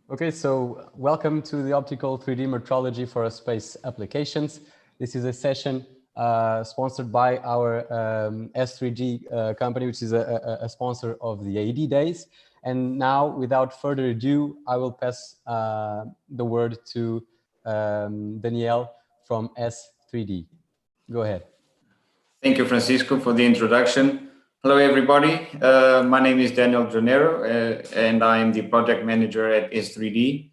Okay, so welcome to the Optical 3D Metrology for Aerospace Applications. This is a session sponsored by our S3D company, which is a sponsor of the AED Days. And now, without further ado, I will pass the word to Daniel from S3D. Go ahead. Thank you, Francisco, for the introduction. Hello, everybody. My name is Daniel Granero, and I am the project manager at S3D.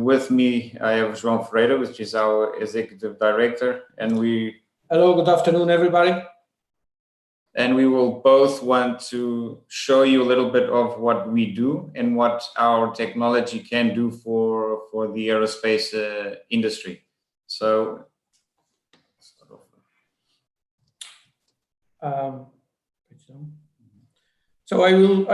With me, I have João Ferreira, which is our executive director, and we... Hello, good afternoon, everybody. And we will both want to show you a little bit of what we do and what our technology can do for the aerospace industry. So... So I will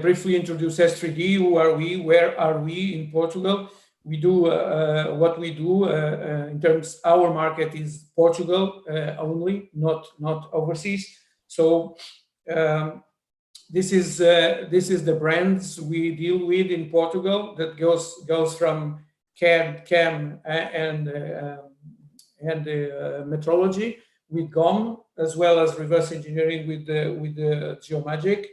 briefly introduce S3D. Who are we? Where are we in Portugal? We do what we do in terms. Our market is Portugal only, not overseas. So this is the brands we deal with in Portugal. That goes from CAD, CAM, and metrology with GOM, as well as reverse engineering with the Geomagic.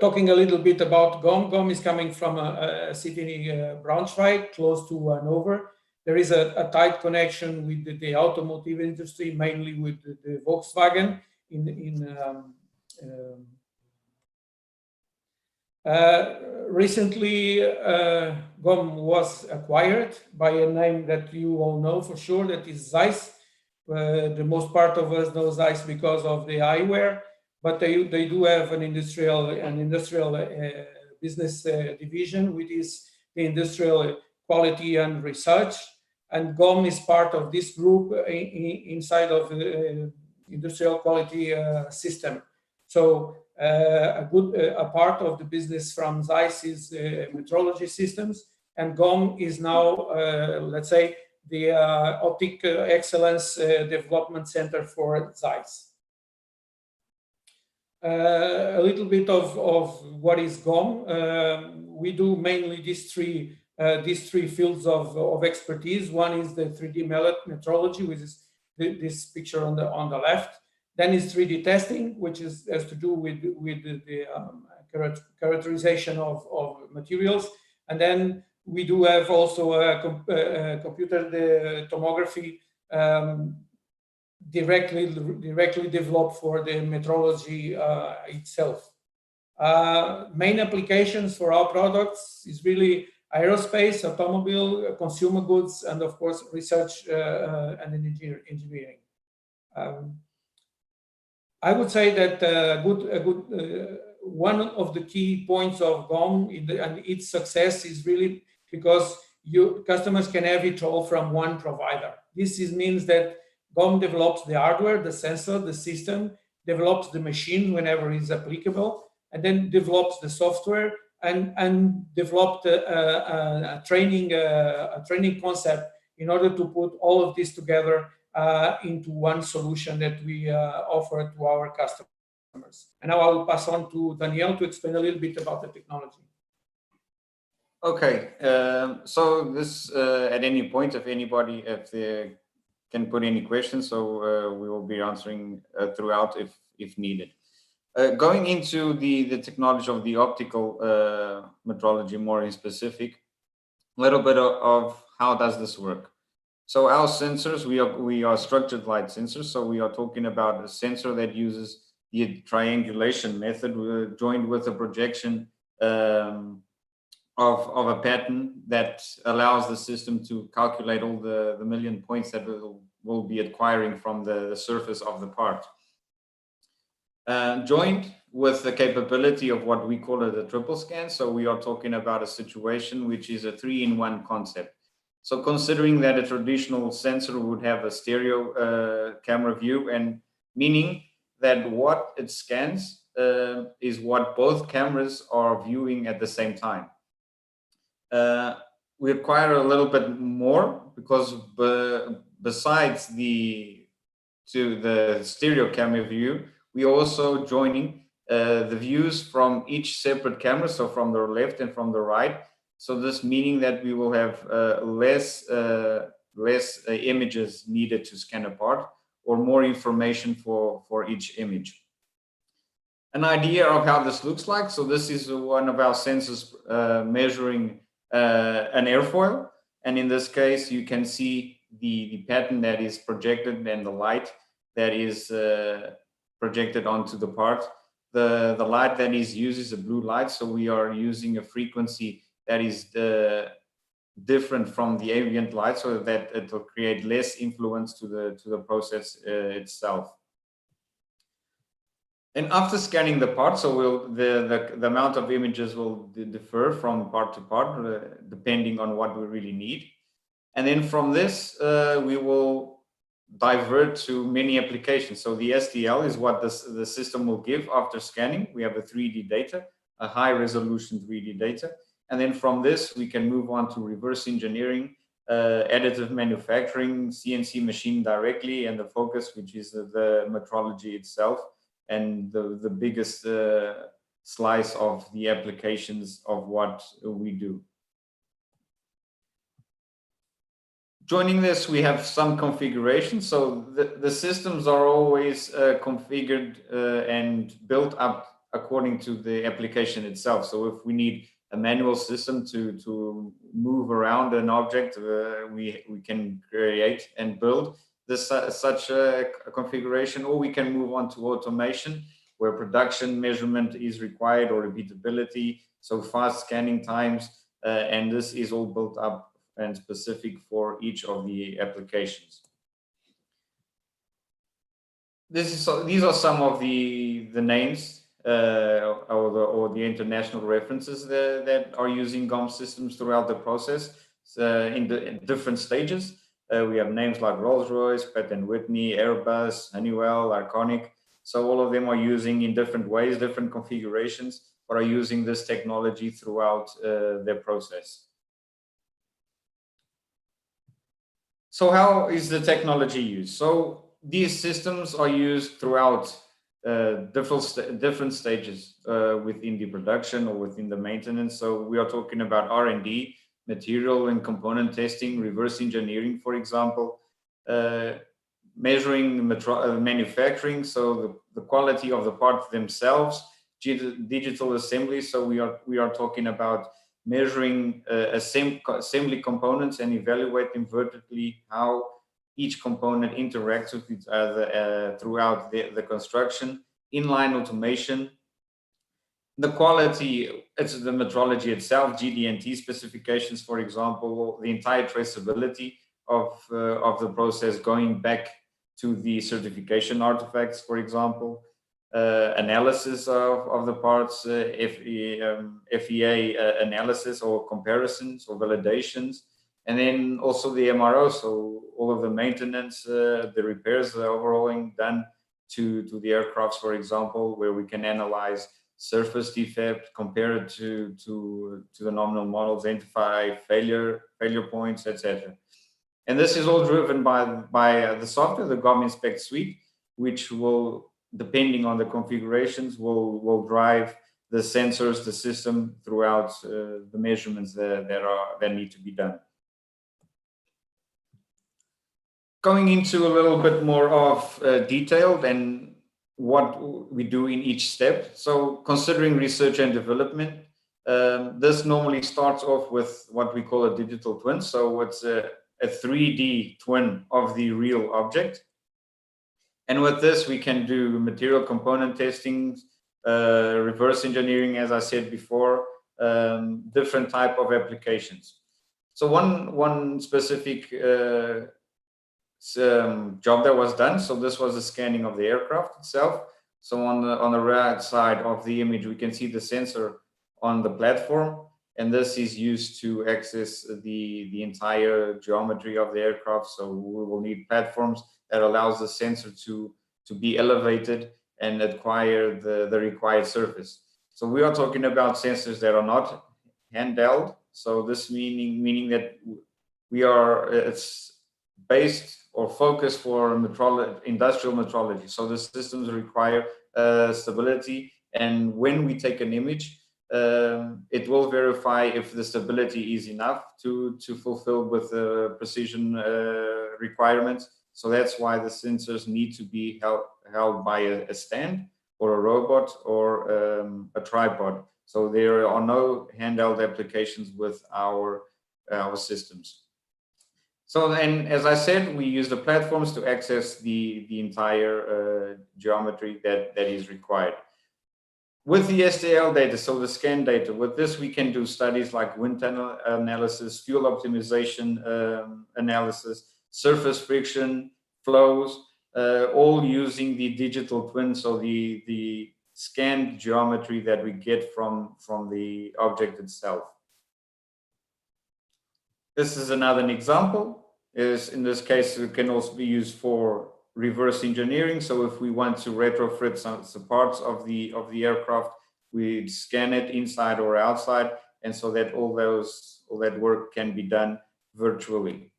Talking a little bit about GOM. GOM is coming from a city Braunschweig, close to Hanover. There is a tight connection with the automotive industry, mainly with the Volkswagen. Recently, GOM was acquired by a name that you all know for sure, that is Zeiss. The most part of us know Zeiss because of the eyewear, but they do have an industrial business division, which is the industrial quality and research. And GOM is part of this group inside of the industrial quality system. So a part of the business from Zeiss is metrology systems, and GOM is now, let's say, the Optical Excellence Development Center for Zeiss. A little bit of what is GOM. We do mainly these three fields of expertise. One is the 3D metrology, which is this picture on the left. Then is 3D testing, which has to do with the characterization of materials, and then we do have also a computer tomography directly developed for the metrology itself. Main applications for our products is really aerospace, automobile, consumer goods, and of course research and engineering. I would say that one of the key points of GOM and its success is really because customers can have it all from one provider. This means that GOM develops the hardware, the sensor, the system, develops the machine whenever it's applicable, and then develops the software and developed a training concept in order to put all of this together into one solution that we offer to our customers. And now I will pass on to Daniel to explain a little bit about the technology. Okay, so this at any point, if they can put any questions, so we will be answering throughout if needed. Going into the technology of the optical metrology more in specific, a little bit of how does this work. So our sensors, we are structured light sensors. So we are talking about a sensor that uses the triangulation method joined with a projection of a pattern that allows the system to calculate all the million points that will be acquiring from the surface of the part. Joined with the capability of what we call a triple scan. So we are talking about a situation which is a 3-in-1 concept. So considering that a traditional sensor would have a stereo camera view, and meaning that what it scans is what both cameras are viewing at the same time. We require a little bit more because besides the stereo camera view, we are also joining the views from each separate camera, so from the left and from the right. So this meaning that we will have less images needed to scan a part, or more information for each image. An idea of how this looks like. So this is one of our sensors measuring an airfoil. And in this case, you can see the pattern that is projected and the light that is projected onto the part. The light that is used is a blue light. So we are using a frequency that is different from the ambient light, so that it will create less influence to the process itself. And after scanning the part, so the amount of images will differ from part to part, depending on what we really need. And then from this, we will divert to many applications. So the STL is what the system will give after scanning. We have a 3D data, a high resolution 3D data. And then from this, we can move on to reverse engineering, additive manufacturing, CNC machine directly, and the focus, which is the metrology itself, and the biggest slice of the applications of what we do. Joining this, we have some configuration. So the systems are always configured and built up according to the application itself. So if we need a manual system to move around an object, we can create and build such a configuration, or we can move on to automation, where production measurement is required, or repeatability, so fast scanning times, and this is all built up and specific for each of the applications. These are some of the names or the international references that are using GOM systems throughout the process in different stages. We have names like Rolls-Royce, Pratt & Whitney, Airbus, Honeywell, Arconic. So all of them are using in different ways, different configurations, but are using this technology throughout their process. So how is the technology used? So these systems are used throughout different stages within the production or within the maintenance. So we are talking about R&D, material and component testing, reverse engineering, for example, measuring manufacturing, so the quality of the parts themselves, digital assembly. So we are talking about measuring assembly components and evaluating vertically how each component interacts with each other throughout the construction. Inline automation, the quality, it's the metrology itself, GD&T specifications, for example, the entire traceability of the process going back to the certification artifacts, for example, analysis of the parts, FEA analysis or comparisons or validations, and then also the MRO, so all of the maintenance, the repairs, the overhauling done to the aircrafts, for example, where we can analyze surface defect, compare it to the nominal models, identify failure points, etc. And this is all driven by the software, the GOM Inspect suite, which will, depending on the configurations, will drive the sensors, the system throughout the measurements that need to be done. Going into a little bit more of detail and what we do in each step. So considering research and development, this normally starts off with what we call a digital twin. So it's a 3D twin of the real object. And with this, we can do material component testing, reverse engineering, as I said before, different type of applications. So one specific job that was done. So this was the scanning of the aircraft itself. So on the right side of the image, we can see the sensor on the platform, and this is used to access the entire geometry of the aircraft. So we will need platforms that allows the sensor to be elevated and acquire the required surface. So we are talking about sensors that are not handheld. So this meaning that it's based or focused for industrial metrology. So the systems require stability And when we take an image, it will verify if the stability is enough to fulfill with the precision requirements. So that's why the sensors need to be held by a stand or a robot or a tripod. So there are no handheld applications with our systems. So then, as I said, we use the platforms to access the entire geometry that is required. With the STL data, so the scan data, with this we can do studies like wind tunnel analysis, fuel optimization analysis, surface friction, flows, all using the digital twin, so the scanned geometry that we get from the object itself. This is another example. In this case, it can also be used for reverse engineering. So if we want to retrofit some parts of the aircraft, we scan it inside or outside, and so that all that work can be done virtually.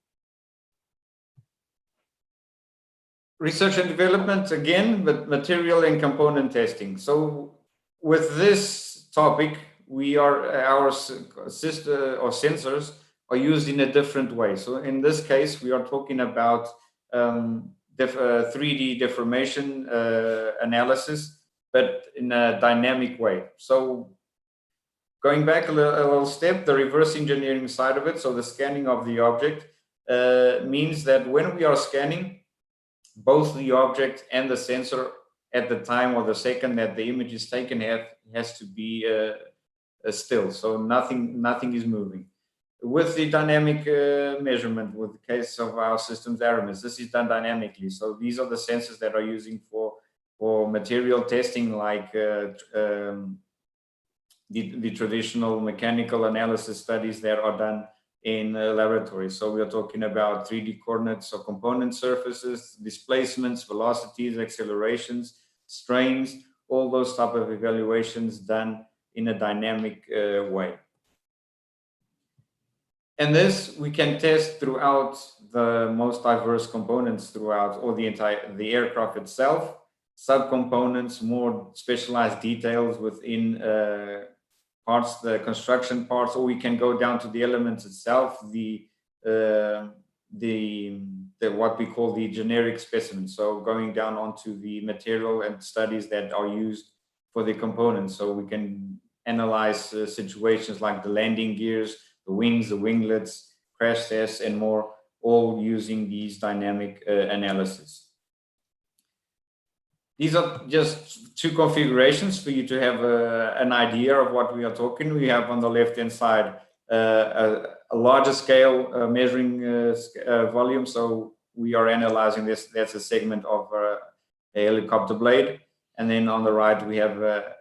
Research and development again, but material and component testing. So with this topic, our sensors are used in a different way. So in this case, we are talking about 3D deformation analysis, but in a dynamic way. So going back a little step, the reverse engineering side of it, so the scanning of the object, means that when we are scanning, both the object and the sensor at the time or the second that the image is taken has to be still, so nothing is moving. With the dynamic measurement, with the case of our systems Aramis, this is done dynamically. So these are the sensors that are using for material testing, like the traditional mechanical analysis studies that are done in laboratories. So we are talking about 3D coordinates or component surfaces, displacements, velocities, accelerations, strains, all those type of evaluations done in a dynamic way. And this we can test throughout the most diverse components throughout, or the aircraft itself, subcomponents, more specialized details within parts, the construction parts, or we can go down to the elements itself, the what we call the generic specimen. So going down onto the material and studies that are used for the components. So we can analyze situations like the landing gears, the wings, the winglets, crash tests, and more, all using these dynamic analysis. These are just two configurations for you to have an idea of what we are talking. We have on the left-hand side a larger scale measuring volume. So we are analyzing this. That's a segment of a helicopter blade. And then on the right, we have a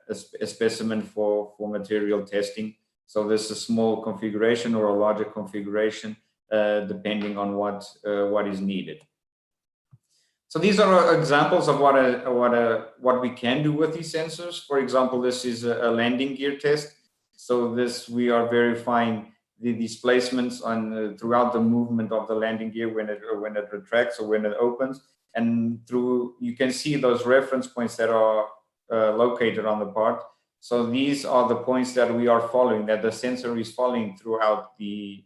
specimen for material testing. So this is a small configuration or a larger configuration, depending on what is needed. So these are examples of what we can do with these sensors. For example, this is a landing gear test. So this, we are verifying the displacements on throughout the movement of the landing gear when it retracts or when it opens, and you can see those reference points that are located on the part. So these are the points that we are following, that the sensor is following throughout the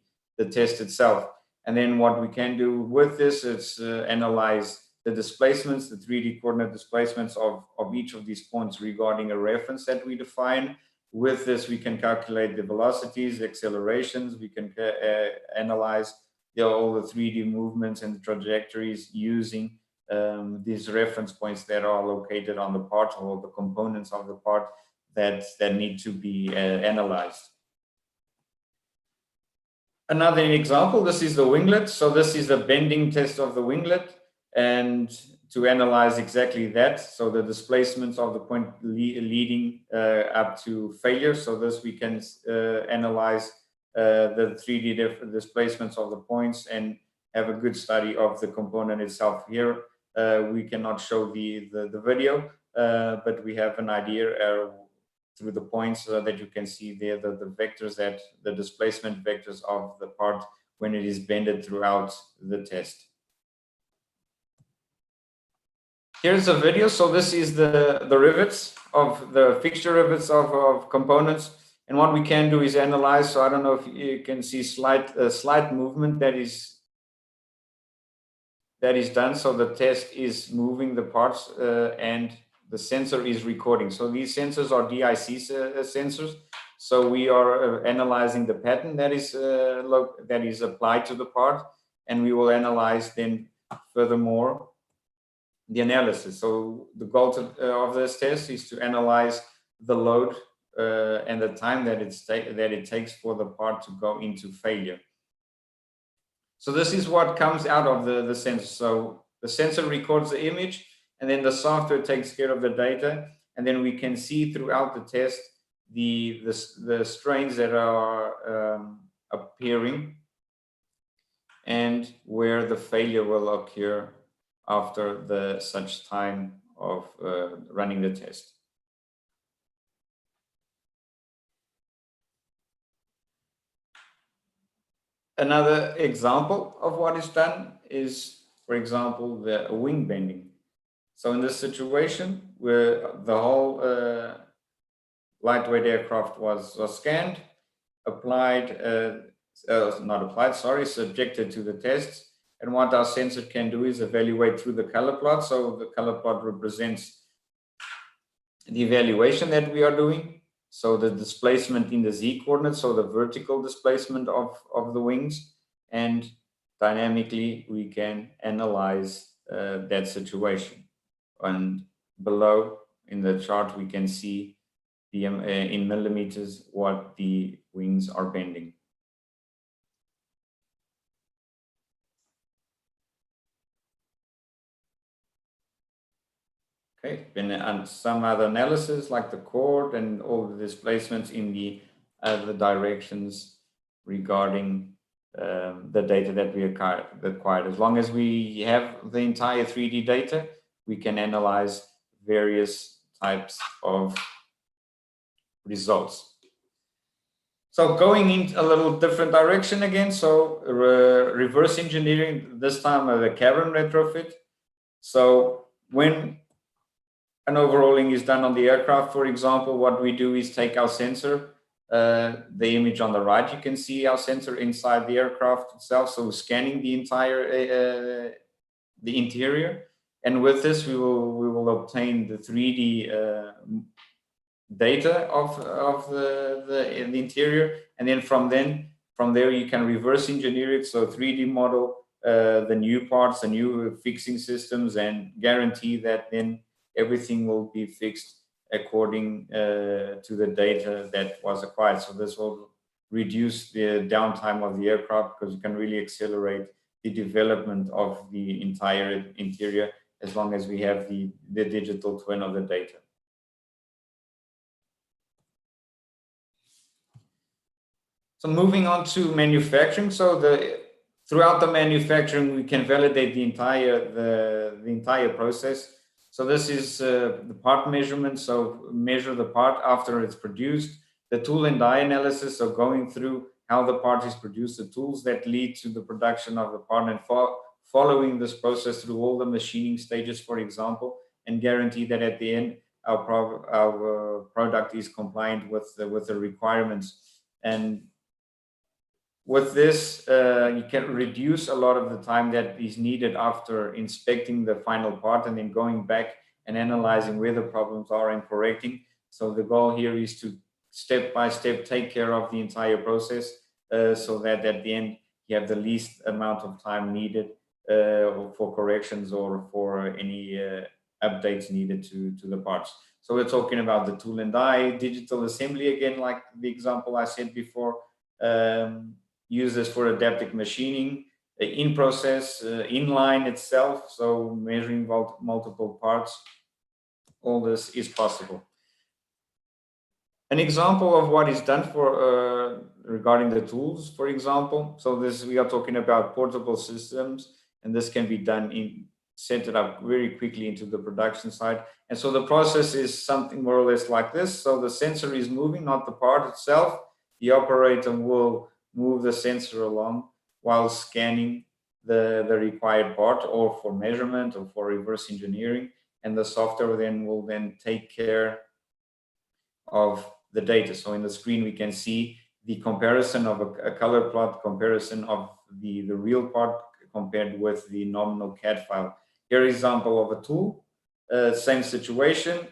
test itself. And then what we can do with this is analyze the displacements, the 3D coordinate displacements of each of these points regarding a reference that we define. With this, we can calculate the velocities, accelerations. We can analyze all the 3D movements and the trajectories using these reference points that are located on the part, or the components of the part that need to be analyzed. Another example, this is the winglet. So this is the bending test of the winglet, and to analyze exactly that, so the displacements of the point leading up to failure. So this we can analyze the 3D displacements of the points and have a good study of the component itself. Here we cannot show the video, but we have an idea through the points that you can see there, the vectors, that the displacement vectors of the part when it is bended throughout the test. Here's a video. So this is the rivets of the fixture rivets of components. And what we can do is analyze. So I don't know if you can see slight movement that is done. So the test is moving the parts and the sensor is recording. So these sensors are DIC sensors. So we are analyzing the pattern that is applied to the part, and we will analyze then furthermore the analysis. So the goal of this test is to analyze the load and the time that it takes for the part to go into failure. So this is what comes out of the sensor. So the sensor records the image, and then the software takes care of the data, and then we can see throughout the test the strains that are appearing and where the failure will occur after such time of running the test. Another example of what is done is, for example, the wing bending. So in this situation where the whole lightweight aircraft was scanned, subjected to the tests. And what our sensor can do is evaluate through the color plot. So the color plot represents the evaluation that we are doing. So the displacement in the Z coordinates, so the vertical displacement of the wings, and dynamically we can analyze that situation. And below in the chart, we can see in millimeters what the wings are bending. Okay, and some other analysis like the chord and all the displacements in the other directions regarding the data that we acquired. As long as we have the entire 3D data, we can analyze various types of results. So going in a little different direction again, so reverse engineering, this time of the cabin retrofit. So when an overhauling is done on the aircraft, for example, what we do is take our sensor, the image on the right, you can see our sensor inside the aircraft itself. So scanning the entire, the interior. And with this, we will obtain the 3D data of the interior. And then from there, you can reverse engineer it. So 3D model the new parts, the new fixing systems, and guarantee that then everything will be fixed according to the data that was acquired. So this will reduce the downtime of the aircraft because you can really accelerate the development of the entire interior as long as we have the digital twin of the data. So moving on to manufacturing. So throughout the manufacturing, we can validate the entire process. So this is the part measurement. So measure the part after it's produced. The tool and die analysis. So going through how the part is produced, the tools that lead to the production of the part, and following this process through all the machining stages, for example, and guarantee that at the end our product is compliant with the requirements. And with this, you can reduce a lot of the time that is needed after inspecting the final part and then going back and analyzing where the problems are and correcting. So the goal here is to step by step take care of the entire process so that at the end you have the least amount of time needed for corrections or for any updates needed to the parts. So we're talking about the tool and die, digital assembly again, like the example I said before. Use this for adaptive machining, in process, in line itself, so measuring multiple parts. All this is possible. An example of what is done for regarding the tools, for example. So this, we are talking about portable systems, and this can be done set it up very quickly into the production side. And so the process is something more or less like this. So the sensor is moving, not the part itself. The operator will move the sensor along while scanning the required part, or for measurement or for reverse engineering. and the software then will take care of the data. So in the screen, we can see the comparison of a color plot, comparison of the real part compared with the nominal CAD file. Here, example of a tool, same situation,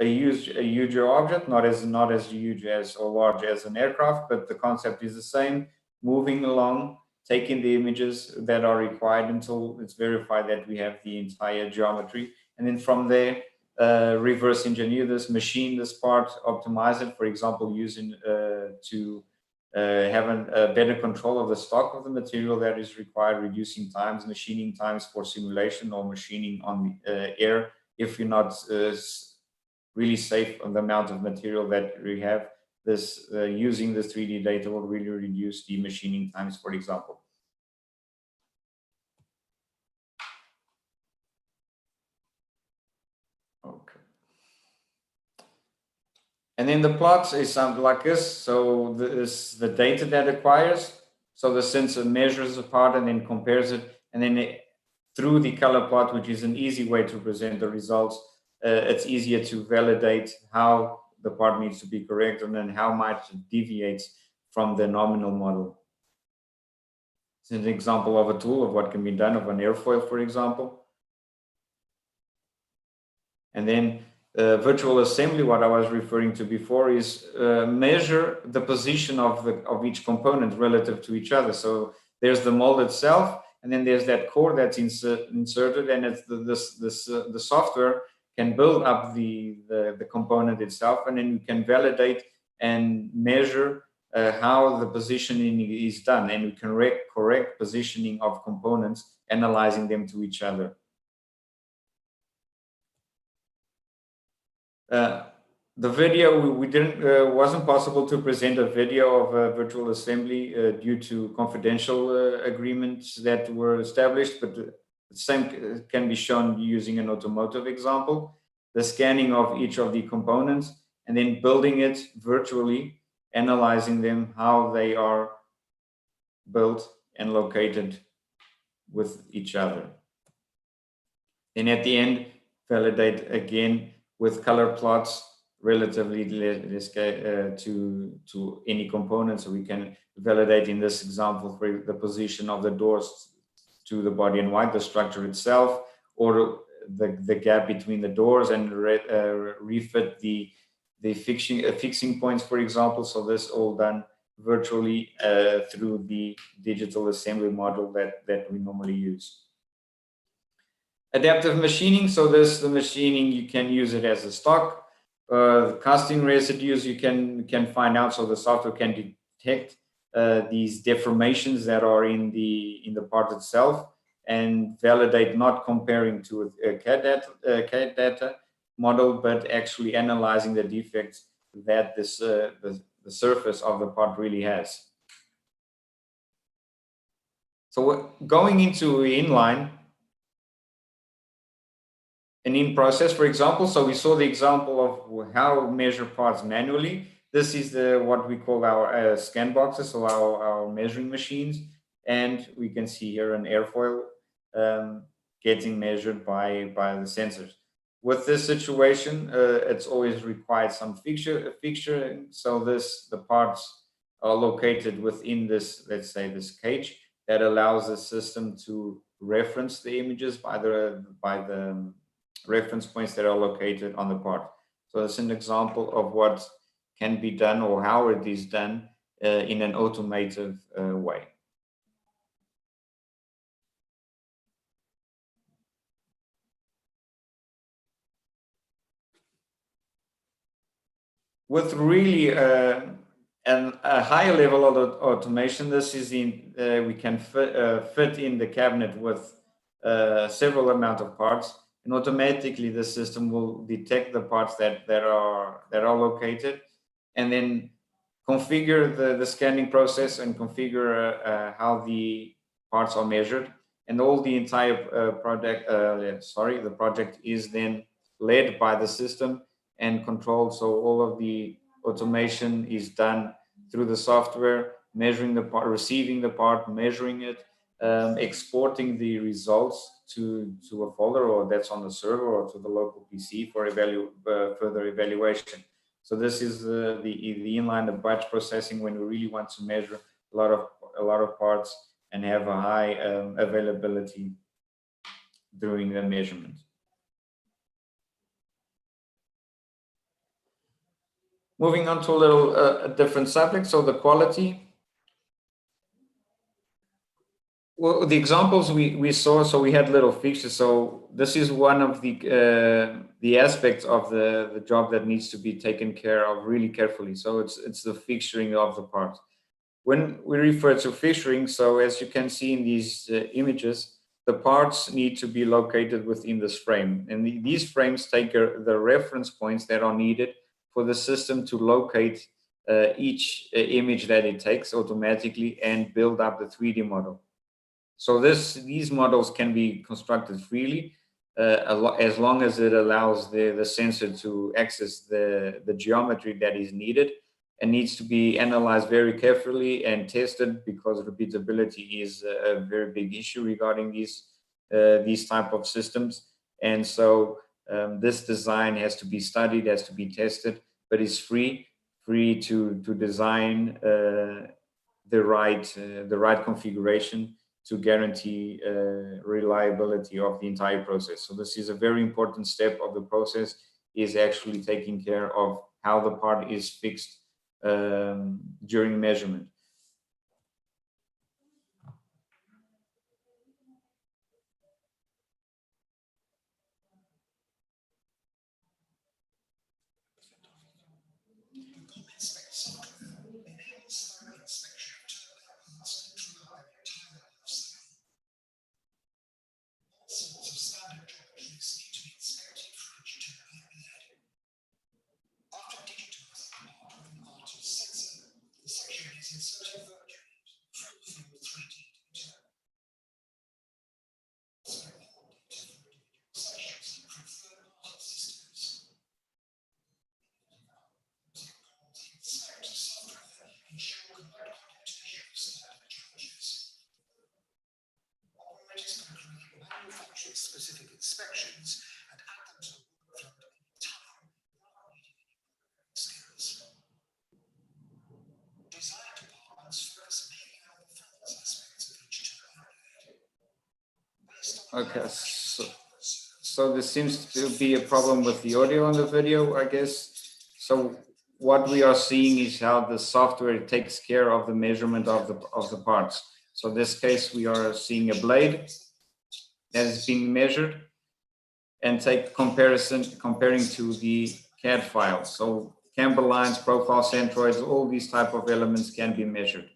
a huger object, not as huge as or large as an aircraft, but the concept is the same, moving along, taking the images that are required until it's verified that we have the entire geometry. And then from there, reverse engineer this, machine this part, optimize it, for example, using to have a better control of the stock of the material that is required, reducing times, machining times for simulation or machining on air if you're not really safe on the amount of material that we have. This using this 3D data will really reduce the machining times, for example. Okay. And then the plots is something like this. So this the data that acquires. So the sensor measures the part and then compares it. And then through the color plot, which is an easy way to present the results, it's easier to validate how the part needs to be correct and then how much it deviates from the nominal model. It's an example of a tool of what can be done of an airfoil, for example. And then virtual assembly, what I was referring to before, is measure the position of each component relative to each other. So there's the mold itself, and then there's that core that's inserted, and it's the software can build up the component itself, and then you can validate and measure how the positioning is done, and you can correct positioning of components, analyzing them to each other. The video, we didn't, wasn't possible to present a video of virtual assembly due to confidential agreements that were established, but the same can be shown using an automotive example, the scanning of each of the components and then building it virtually, analyzing them, how they are built and located with each other. And at the end, validate again with color plots relatively to any component. So we can validate in this example for the position of the doors to the body in white, the structure itself, or the gap between the doors, and refit the fixing points, for example. So this all done virtually through the digital assembly model that we normally use. Adaptive machining, so the machining, you can use it as a stock. Casting residues you can find out, so the software can detect these deformations that are in the part itself and validate, not comparing to a CAD data model, but actually analyzing the defects that the surface of the part really has. So going into inline and in process, for example, so we saw the example of how we measure parts manually. This is what we call our scan boxes, so our measuring machines. And we can see here an airfoil getting measured by the sensors. With this situation, it's always required some fixture. So the parts are located within this, let's say, this cage that allows the system to reference the images by the reference points that are located on the part. So it's an example of what can be done or how it is done in an automated way. With really a higher level of automation, this is we can fit in the cabinet with several amount of parts, and automatically the system will detect the parts that are located, and then configure the scanning process and configure how the parts are measured, and all the entire the project is then led by the system and controlled. So all of the automation is done through the software, measuring the part, receiving the part, measuring it, exporting the results to a folder, or that's on the server or to the local PC for further evaluation. So this is the inline, the batch processing, when we really want to measure a lot of parts and have a high availability during the measurement. Moving on to a different subject, so the quality. Well, the examples we saw, so we had little fixtures. So this is one of the aspects of the job that needs to be taken care of really carefully. So it's the fixturing of the part. When we refer to fixturing, so as you can see in these images, the parts need to be located within this frame, and these frames take the reference points that are needed for the system to locate each image that it takes automatically and build up the 3D model. So these models can be constructed freely as long as it allows the sensor to access the geometry that is needed, and needs to be analyzed very carefully and tested, because repeatability is a very big issue regarding these type of systems. And so this design has to be studied, has to be tested, but it's free to design the right configuration to guarantee reliability of the entire process. So this is a very important step of the process, is actually taking care of how the part is fixed during measurement. Specific inspections and add them to the workflow at any time without needing any skills. Design departments focus mainly on the performance aspects of each turbine blade. Okay, so this seems to be a problem with the audio on the video, I guess. So what we are seeing is how the software takes care of the measurement of the parts. So in this case, we are seeing a blade that is being measured, and comparing to the CAD file. So camber lines, profile centroids, all these type of elements can be measured.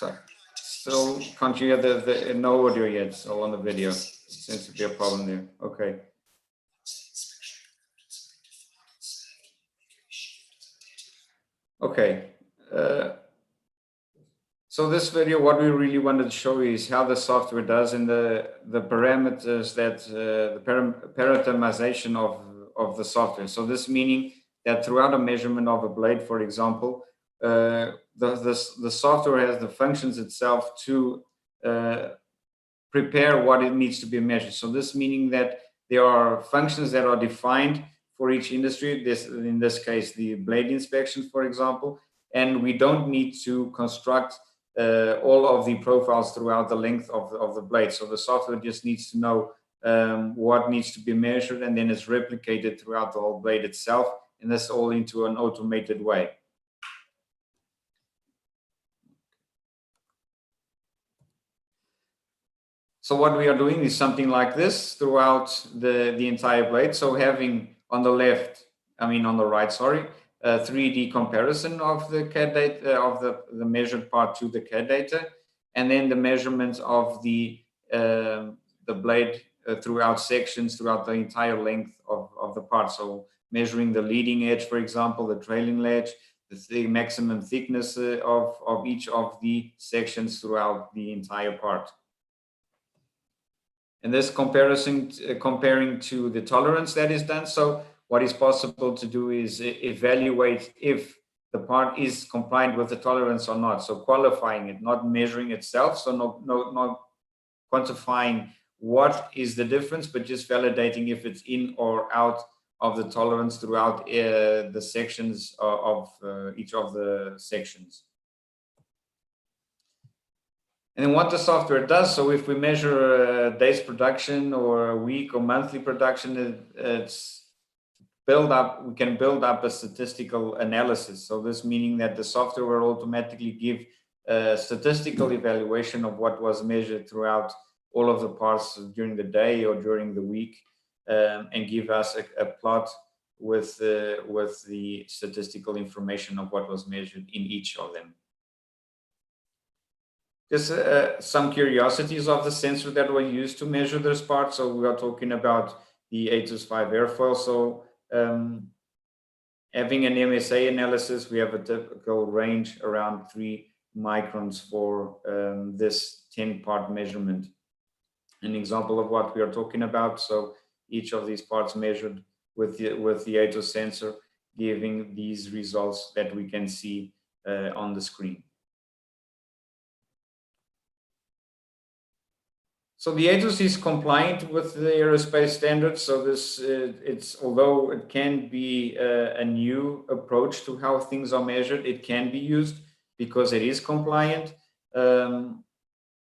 Okay. So can't you hear the no audio yet? So on the video, seems to be a problem there. Okay. Okay. So this video, what we really wanted to show you is how the software does, and the parameters that the parameterization of the software. So this meaning that throughout a measurement of a blade, for example, the software has the functions itself to prepare what it needs to be measured. So this meaning that there are functions that are defined for each industry, in this case, the blade inspection, for example, and we don't need to construct all of the profiles throughout the length of the blade. So the software just needs to know what needs to be measured, and then it's replicated throughout the whole blade itself, and that's all into an automated way. So what we are doing is something like this throughout the entire blade. So having on the left, on the right, sorry, a 3D comparison of the CAD data, of the measured part to the CAD data, and then the measurements of the blade throughout sections, throughout the entire length of the part. So measuring the leading edge, for example, the trailing edge, the maximum thickness of each of the sections throughout the entire part. And this comparing to the tolerance that is done. So what is possible to do is evaluate if the part is compliant with the tolerance or not. So qualifying it, not measuring itself. So not quantifying what is the difference, but just validating if it's in or out of the tolerance throughout the sections of each of the sections. And then what the software does, so if we measure a day's production or a week or monthly production, it's build up, we can build up a statistical analysis. So this meaning that the software will automatically give a statistical evaluation of what was measured throughout all of the parts during the day or during the week, and give us a plot with the statistical information of what was measured in each of them. Just some curiosities of the sensor that were used to measure those parts. So we are talking about the AED-5 airfoil. So having an MSA analysis, we have a typical range around 3 microns for this 10-part measurement. An example of what we are talking about. So each of these parts measured with the AED sensor, giving these results that we can see on the screen. So the AED is compliant with the aerospace standards. So this, although it can be a new approach to how things are measured, it can be used because it is compliant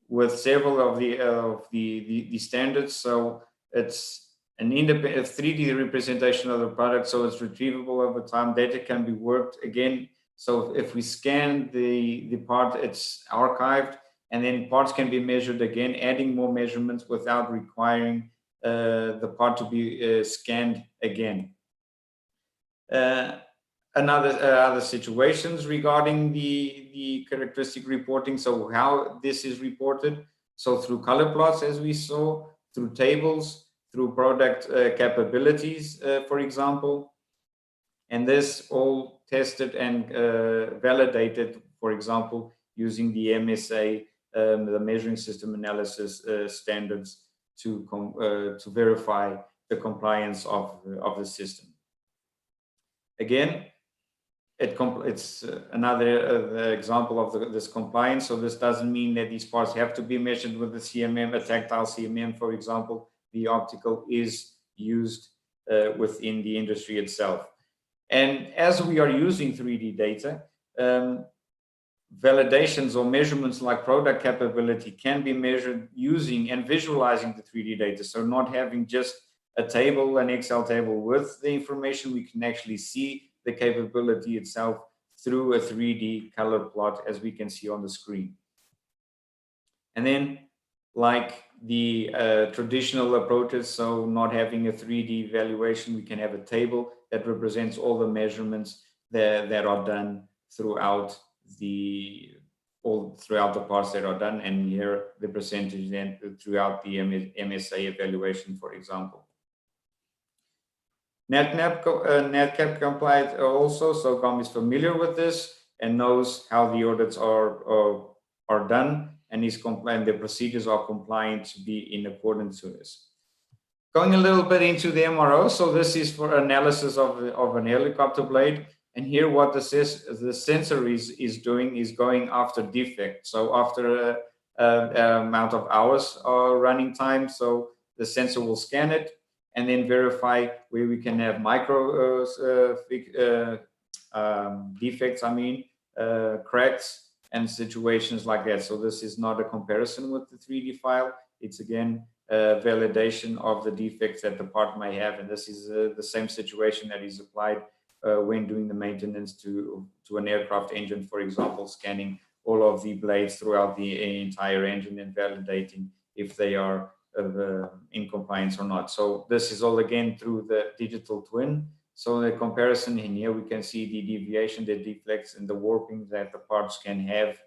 with several of the standards. So it's an independent 3D representation of the product, so it's retrievable over time. Data can be worked again. So if we scan the part, it's archived, and then parts can be measured again, adding more measurements without requiring the part to be scanned again. Other situations regarding the characteristic reporting. So how this is reported. So through color plots, as we saw, through tables, through product capabilities, for example. And this all tested and validated, for example, using the MSA, the measuring system analysis standards to verify the compliance of the system. Again, it's another example of this compliance. So this doesn't mean that these parts have to be measured with the CMM, a tactile CMM, for example. The optical is used within the industry itself. And as we are using 3D data, validations or measurements like product capability can be measured using and visualizing the 3D data. So not having just a table, an Excel table with the information, we can actually see the capability itself through a 3D color plot, as we can see on the screen. And then, like the traditional approaches, so not having a 3D evaluation, we can have a table that represents all the measurements that are done throughout the parts that are done, and here the percentage then throughout the MSA evaluation, for example. NatCap compliant also, so GOM is familiar with this and knows how the audits are done, and is compliant. The procedures are compliant to be in accordance with this. Going a little bit into the MRO, so this is for analysis of an helicopter blade, and here what the sensor is doing is going after defects. So after amount of hours running time, so the sensor will scan it and then verify where we can have micro defects, cracks and situations like that. So this is not a comparison with the 3D file. It's again validation of the defects that the part may have, and this is the same situation that is applied when doing the maintenance to an aircraft engine, for example, scanning all of the blades throughout the entire engine and validating if they are in compliance or not. So this is all again through the digital twin. So the comparison in here, we can see the deviation, the deflects, and the warping that the parts can have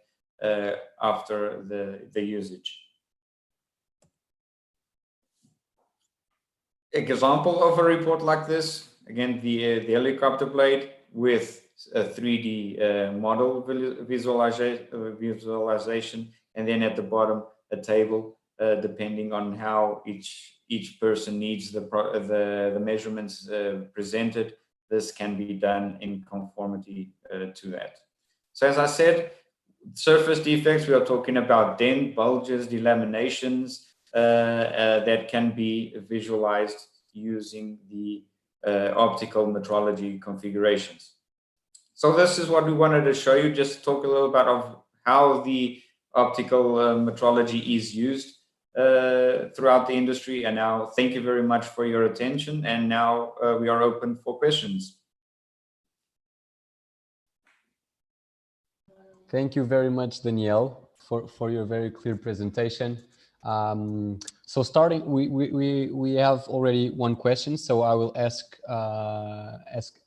after the usage. Example of a report like this, again, the helicopter blade with a 3D model visualization, and then at the bottom, a table depending on how each person needs the measurements presented. This can be done in conformity to that. So as I said, surface defects, we are talking about dent, bulges, delaminations that can be visualized using the optical metrology configurations. So this is what we wanted to show you, just talk a little bit of how the optical metrology is used throughout the industry. And now thank you very much for your attention. And now we are open for questions. Thank you very much, Danielle, for your very clear presentation. So starting, we have already one question, so I will ask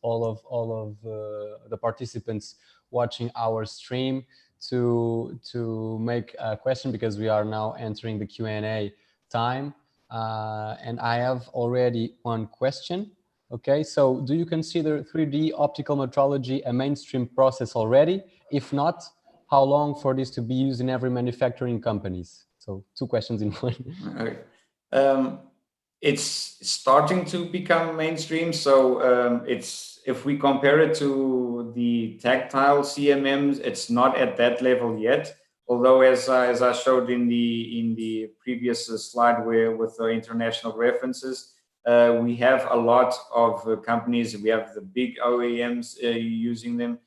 all of the participants watching our stream to make a question, because we are now entering the Q&A time, and I have already one question. Okay, so do you consider 3D optical metrology a mainstream process already? If not, how long for this to be used in every manufacturing companies? So two questions in one. Okay. It's starting to become mainstream. So it's, if we compare it to the tactile CMMs, it's not at that level yet. Although, as I showed in the previous slide, where with the international references, we have a lot of companies. We have the big OEMs using them.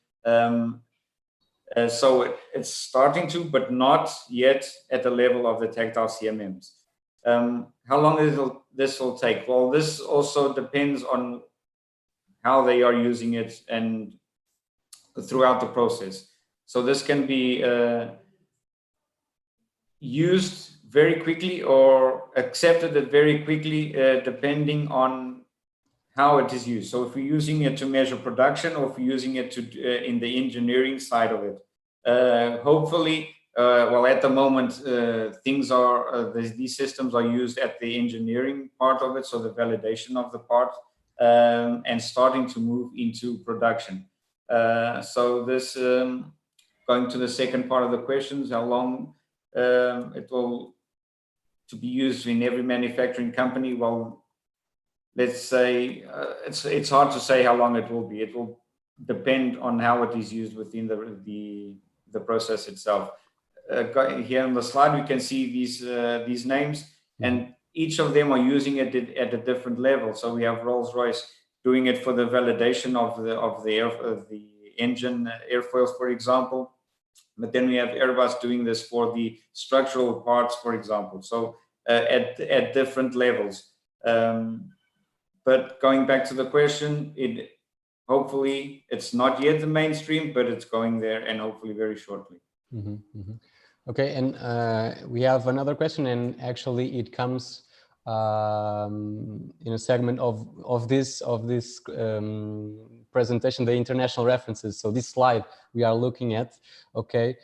So it's starting to, but not yet at the level of the tactile CMMs. How long this will take? Well, this also depends on how they are using it and throughout the process. So this can be used very quickly or accepted very quickly, depending on how it is used. So if we're using it to measure production, or if we're using it to in the engineering side of it, hopefully, well, at the moment, things are these systems are used at the engineering part of it, so the validation of the part, and starting to move into production. So this, going to the second part of the questions, how long it will to be used in every manufacturing company? Well, let's say it's hard to say how long it will be. It will depend on how it is used within the process itself. Here on the slide, we can see these names, and each of them are using it at a different level. So we have Rolls-Royce doing it for the validation of the engine airfoils, for example. But then we have Airbus doing this for the structural parts, for example. So at different levels. But going back to the question, hopefully it's not yet the mainstream, but it's going there, and hopefully very shortly. Okay, and we have another question, and actually it comes in a segment of this presentation, the international references. So this slide we are looking at, okay,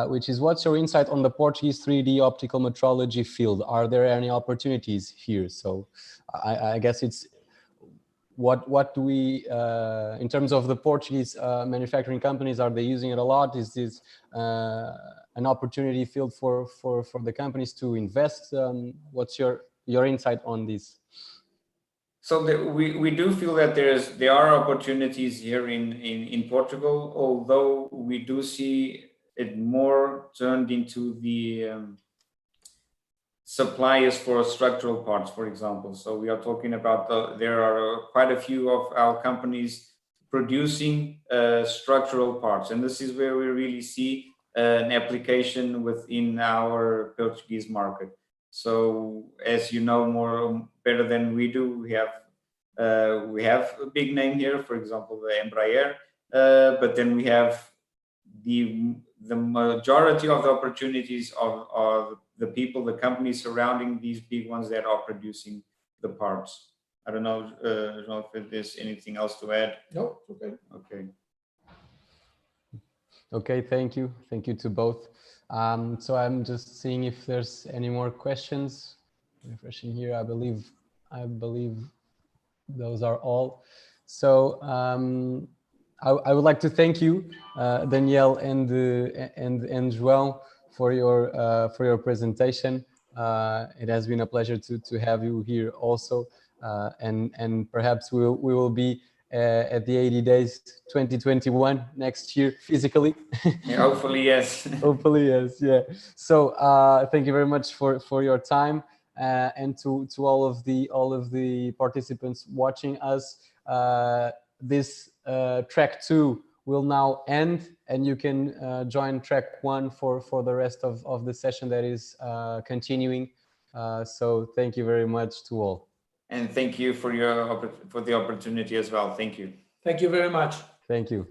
which is, what's your insight on the Portuguese 3D optical metrology field? Are there any opportunities here? So I guess it's what do we, in terms of the Portuguese manufacturing companies, are they using it a lot? Is this an opportunity field for the companies to invest? What's your insight on this? So we do feel that there are opportunities here in Portugal, although we do see it more turned into the suppliers for structural parts, for example. So we are talking about there are quite a few of our companies producing structural parts, and this is where we really see an application within our Portuguese market. So as you know better than we do, we have a big name here, for example, the Embraer, but then we have the majority of the opportunities of the people, the companies surrounding these big ones that are producing the parts. I don't know if there's anything else to add. No, okay. Okay. Okay, thank you to both. So I'm just seeing if there's any more questions. Refreshing here, I believe those are all. So I would like to thank you, Danielle and João, for your presentation. It has been a pleasure to have you here also, and perhaps we will be at the AED Days 2021 next year physically. Yeah, hopefully, yes. Hopefully, yes. Yeah. So thank you very much for your time, and to all of the participants watching us. This track 2 will now end, and you can join track 1 for the rest of the session that is continuing. So thank you very much to all. And thank you for the opportunity as well. Thank you. Thank you very much. Thank you.